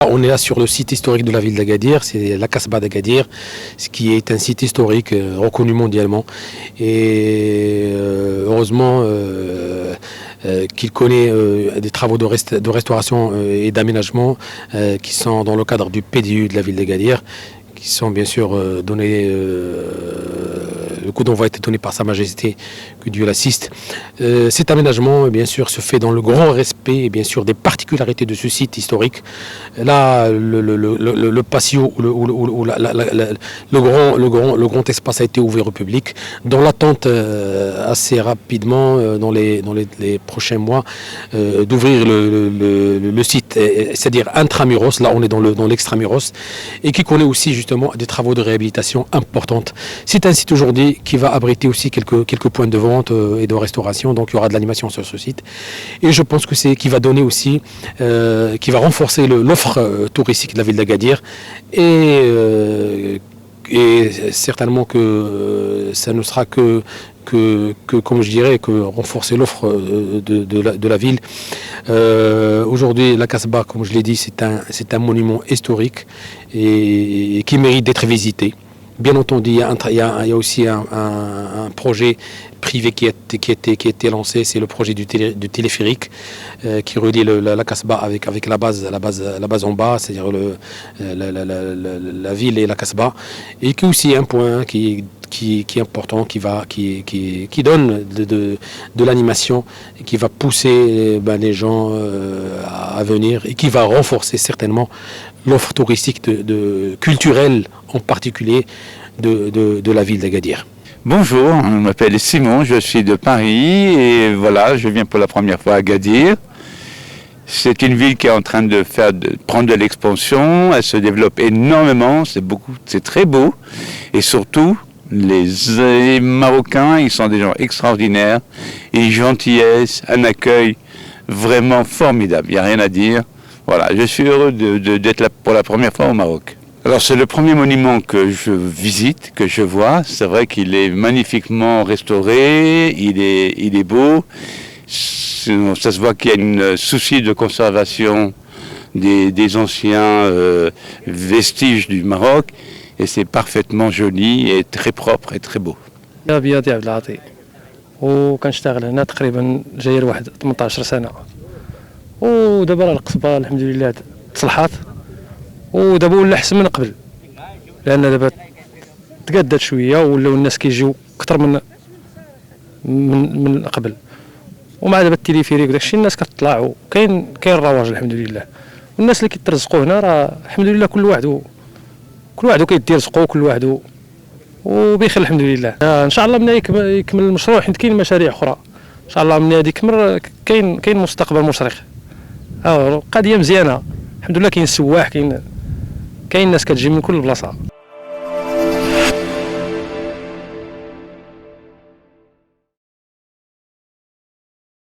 On est là sur le site historique de la ville d'Agadir, c'est la Kasbah d'Agadir, ce qui est un site historique reconnu mondialement. Et heureusement qu'il connaît des travaux de restauration et d'aménagement qui sont dans le cadre du PDU de la ville d'Agadir, qui sont bien sûr donnés. Le coup d'envoi a été donné par Sa Majesté, que Dieu l'assiste. Cet aménagement, bien sûr, se fait dans le grand respect, bien sûr, des particularités de ce site historique. Là, le patio, le grand espace a été ouvert au public, dans l'attente assez rapidement, dans les prochains mois, d'ouvrir le site, c'est-à-dire intramuros. Là, on est dans l'extramuros, et qui connaît aussi justement des travaux de réhabilitation importantes. C'est un site aujourd'hui qui va abriter aussi quelques points de vente et de restauration, donc il y aura de l'animation sur ce site. Et je pense que c'est qui va donner aussi, qui va renforcer l'offre touristique de la ville d'Agadir, et certainement que ça ne sera que comme je dirais, que renforcer l'offre de la ville. Aujourd'hui, la Kasbah, comme je l'ai dit, c'est un monument historique et qui mérite d'être visité. Bien entendu, il y a aussi un projet privé qui a été lancé, c'est le projet du téléphérique qui relie la Kasbah avec la base en bas, c'est-à-dire la ville et la Kasbah, et qui est aussi un point qui est important, qui donne de l'animation, et qui va pousser les gens à venir, et qui va renforcer certainement l'offre touristique culturelle en particulier de la ville d'Agadir. Bonjour, je m'appelle Simon, je suis de Paris et voilà, je viens pour la première fois à Agadir. C'est une ville qui est en train de prendre de l'expansion, elle se développe énormément, c'est très beau, et surtout les Marocains, ils sont des gens extraordinaires, une gentillesse, un accueil vraiment formidable, il n'y a rien à dire. Voilà, je suis heureux d'être là pour la première fois au Maroc. Alors c'est le premier monument que je visite, que je vois. C'est vrai qu'il est magnifiquement restauré, il est beau. Ça se voit qu'il y a un souci de conservation des anciens vestiges du Maroc. Et c'est parfaitement joli et très propre et très beau. بياض عبد العاطي وكنشتغل هنا تقريبا جاي لواحد 18 سنة. ودابا القصبة الحمد لله تصلحات ودابا ولا احسن من قبل لان دابا تقادات شويه ولاو الناس كيجيو اكثر من قبل ومع دابا التليفيريك وداكشي الناس كتطلع وكاين رواج الحمد لله والناس اللي كيترزقوا هنا راه الحمد لله كل واحد كيدير رزقو كل واحد وبخير الحمد لله. ان شاء الله من يكمل المشروع حيت كاين مشاريع اخرى ان شاء الله من هذه يكمل كاين مستقبل مشرق. قضيه مزيانه الحمد لله. كاين السواح كاين ناس كتجي من كل بلاصه.